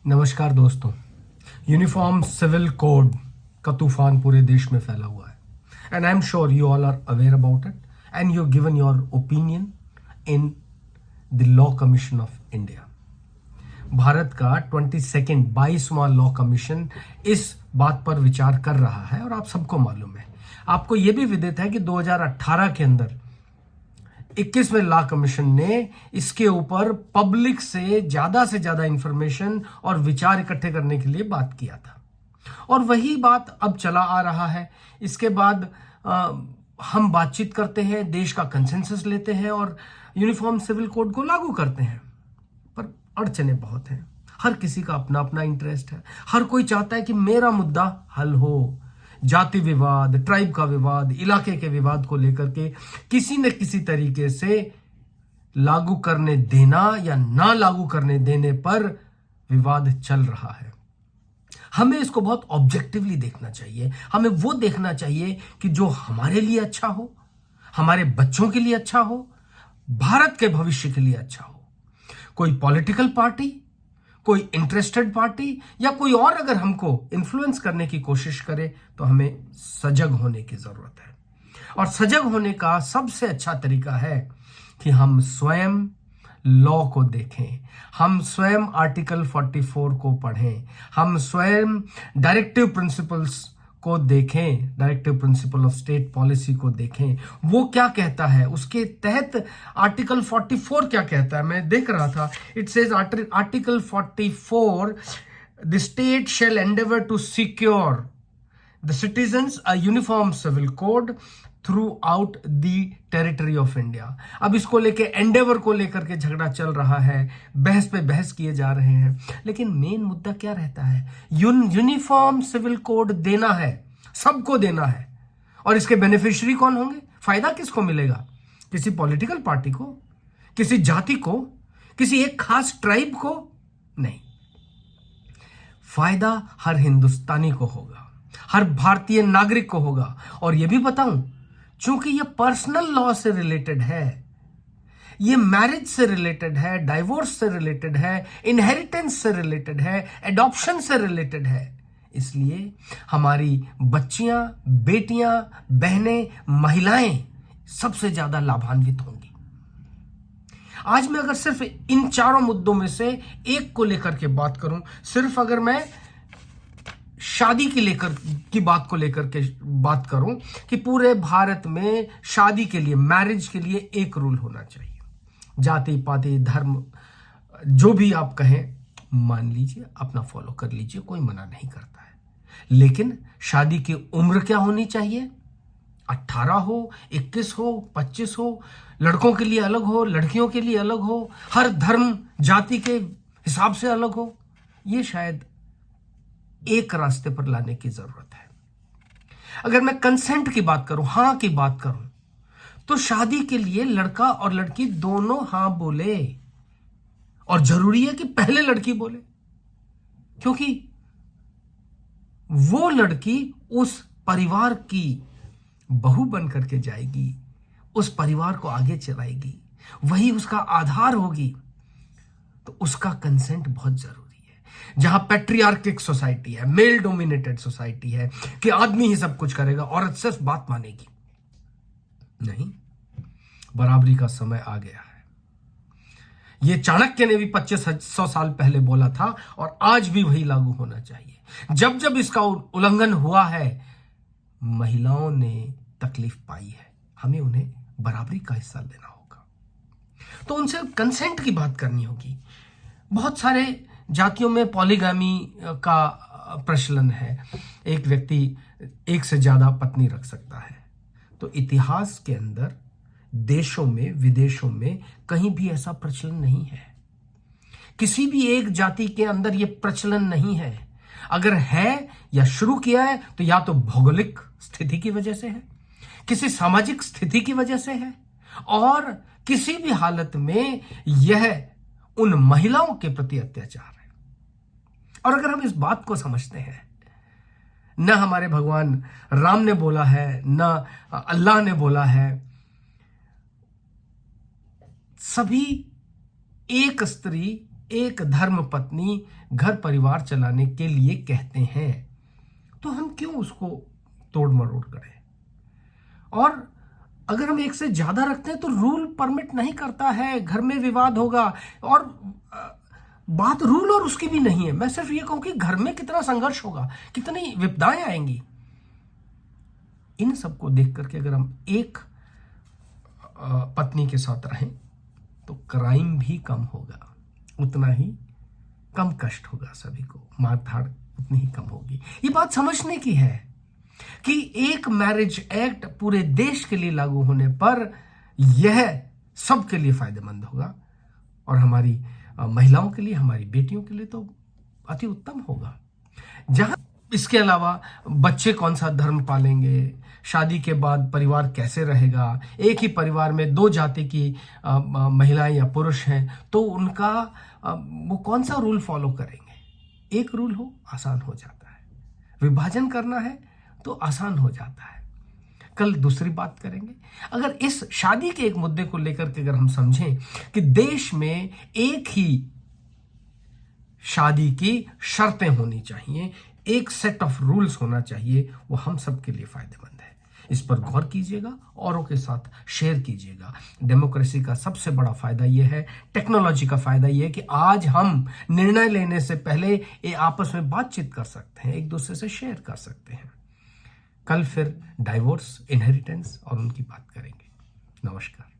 नमस्कार दोस्तों। Uniform civil code का तूफान पूरे देश में फैला हुआ है and I am sure you all are aware about it and you given your opinion in the law commission of India. Bharat का 22वां लॉ कमीशन इस बात पर विचार कर रहा है और आप सबको मालूम है, आपको यह भी विदित है कि 2018 के अंदर 21वें लॉ कमीशन ने इसके ऊपर पब्लिक से ज्यादा इंफॉर्मेशन और विचार इकट्ठे करने के लिए बात किया था और वही बात अब चला आ रहा है। इसके बाद हम बातचीत करते हैं, देश का कंसेंसस लेते हैं और यूनिफॉर्म सिविल कोड को लागू करते हैं, पर अड़चने बहुत हैं। हर किसी का अपना अपना इंटरेस्ट है, हर कोई चाहता है कि मेरा मुद्दा हल हो। जाति विवाद, ट्राइब का विवाद, इलाके के विवाद को लेकर के किसी न किसी तरीके से लागू करने देना या ना लागू करने देने पर विवाद चल रहा है। हमें इसको बहुत ऑब्जेक्टिवली देखना चाहिए। हमें वो देखना चाहिए कि जो हमारे लिए अच्छा हो, हमारे बच्चों के लिए अच्छा हो, भारत के भविष्य के लिए अच्छा हो। कोई पॉलिटिकल पार्टी, कोई इंटरेस्टेड पार्टी या कोई और अगर हमको इन्फ्लुएंस करने की कोशिश करे तो हमें सजग होने की जरूरत है। और सजग होने का सबसे अच्छा तरीका है कि हम स्वयं लॉ को देखें, हम स्वयं आर्टिकल 44 को पढ़ें, हम स्वयं डायरेक्टिव प्रिंसिपल्स को देखें, directive principle of state policy को देखें, वो क्या कहता है, उसके तहत आर्टिकल 44 क्या कहता है। मैं देख रहा था, it says article 44, the state shall endeavour to secure the citizens a uniform civil code throughout the territory of India. अब इसको लेके एंडेवर को लेकर के झगड़ा चल रहा है, बहस पे बहस किए जा रहे हैं, लेकिन मेन मुद्दा क्या रहता है? यूनिफॉर्म सिविल कोड देना है, सबको देना है। और इसके बेनिफिशियरी कौन होंगे? फायदा किसको मिलेगा? किसी पॉलिटिकल पार्टी को, किसी जाति को, किसी एक खास ट्राइब को? नहीं, फायदा हर हिंदुस्तानी को होगा, हर भारतीय नागरिक को होगा। और यह भी बताऊं, चूंकि ये पर्सनल लॉ से रिलेटेड है, ये मैरिज से रिलेटेड है, डाइवोर्स से रिलेटेड है, इनहेरिटेंस से रिलेटेड है, एडॉप्शन से रिलेटेड है, इसलिए हमारी बच्चियां, बेटियां, बहनें, महिलाएं सबसे ज्यादा लाभान्वित होंगी। आज मैं अगर सिर्फ इन चारों मुद्दों में से एक को लेकर के बात करूं, सिर्फ अगर मैं शादी की बात को लेकर के बात करूं कि पूरे भारत में शादी के लिए, मैरिज के लिए एक रूल होना चाहिए। जाति पाति धर्म जो भी आप कहें मान लीजिए, अपना फॉलो कर लीजिए, कोई मना नहीं करता है। लेकिन शादी की उम्र क्या होनी चाहिए? 18 हो, 21 हो, 25 हो, लड़कों के लिए अलग हो, लड़कियों के लिए अलग हो, हर धर्म जाति के हिसाब से अलग हो। ये शायद एक रास्ते पर लाने की जरूरत है। अगर मैं कंसेंट की बात करूं, हां की बात करूं, तो शादी के लिए लड़का और लड़की दोनों हां बोले, और जरूरी है कि पहले लड़की बोले, क्योंकि वो लड़की उस परिवार की बहू बन करके जाएगी, उस परिवार को आगे चलाएगी, वही उसका आधार होगी। तो उसका कंसेंट बहुत जरूरी है। जहां पैट्रियार्किक सोसाइटी है, मेल डोमिनेटेड सोसाइटी है कि आदमी ही सब कुछ करेगा, औरत सिर्फ बात मानेगी, नहीं, बराबरी का समय आ गया है। यह चाणक्य ने भी 2500 साल पहले बोला था और आज भी वही लागू होना चाहिए। जब जब इसका उल्लंघन हुआ है, महिलाओं ने तकलीफ पाई है, हमें उन्हें बराबरी का हिस्सा देना होगा। तो उनसे कंसेंट की बात करनी होगी। बहुत सारे जातियों में पॉलीगामी का प्रचलन है, एक व्यक्ति एक से ज्यादा पत्नी रख सकता है। तो इतिहास के अंदर देशों में, विदेशों में कहीं भी ऐसा प्रचलन नहीं है। किसी भी एक जाति के अंदर यह प्रचलन नहीं है। अगर है या शुरू किया है तो या तो भौगोलिक स्थिति की वजह से है, किसी सामाजिक स्थिति की वजह से है, और किसी भी हालत में यह उन महिलाओं के प्रति अत्याचार है। और अगर हम इस बात को समझते हैं, न हमारे भगवान राम ने बोला है, न अल्लाह ने बोला है, सभी एक स्त्री एक धर्म पत्नी घर परिवार चलाने के लिए कहते हैं, तो हम क्यों उसको तोड़ मरोड़ करें? और अगर हम एक से ज्यादा रखते हैं तो रूल परमिट नहीं करता है, घर में विवाद होगा। और बात रूल और उसकी भी नहीं है, मैं सिर्फ ये कहूं कि घर में कितना संघर्ष होगा, कितनी विपदाएं आएंगी। इन सबको देख करके अगर हम एक पत्नी के साथ रहें तो क्राइम भी कम होगा, उतना ही कम कष्ट होगा, सभी को मारधाड़ उतनी ही कम होगी। ये बात समझने की है कि एक मैरिज एक्ट पूरे देश के लिए लागू होने पर यह सबके लिए फायदेमंद होगा, और हमारी महिलाओं के लिए, हमारी बेटियों के लिए तो अति उत्तम होगा। जहां इसके अलावा बच्चे कौन सा धर्म पालेंगे, शादी के बाद परिवार कैसे रहेगा, एक ही परिवार में दो जाति की महिलाएं या पुरुष हैं तो उनका वो कौन सा रूल फॉलो करेंगे। एक रूल हो आसान हो जाता है, विभाजन करना है तो आसान हो जाता है। कल दूसरी बात करेंगे। अगर इस शादी के एक मुद्दे को लेकर के अगर हम समझें कि देश में एक ही शादी की शर्तें होनी चाहिए, एक सेट ऑफ रूल्स होना चाहिए, वो हम सबके लिए फायदेमंद है। इस पर गौर कीजिएगा, औरों के साथ शेयर कीजिएगा। डेमोक्रेसी का सबसे बड़ा फायदा यह है, टेक्नोलॉजी का फायदा यह है कि आज हम निर्णय लेने से पहले ये आपस में बातचीत कर सकते हैं, एक दूसरे से शेयर कर सकते हैं। कल फिर डाइवोर्स, इनहेरिटेंस और उनकी बात करेंगे। नमस्कार।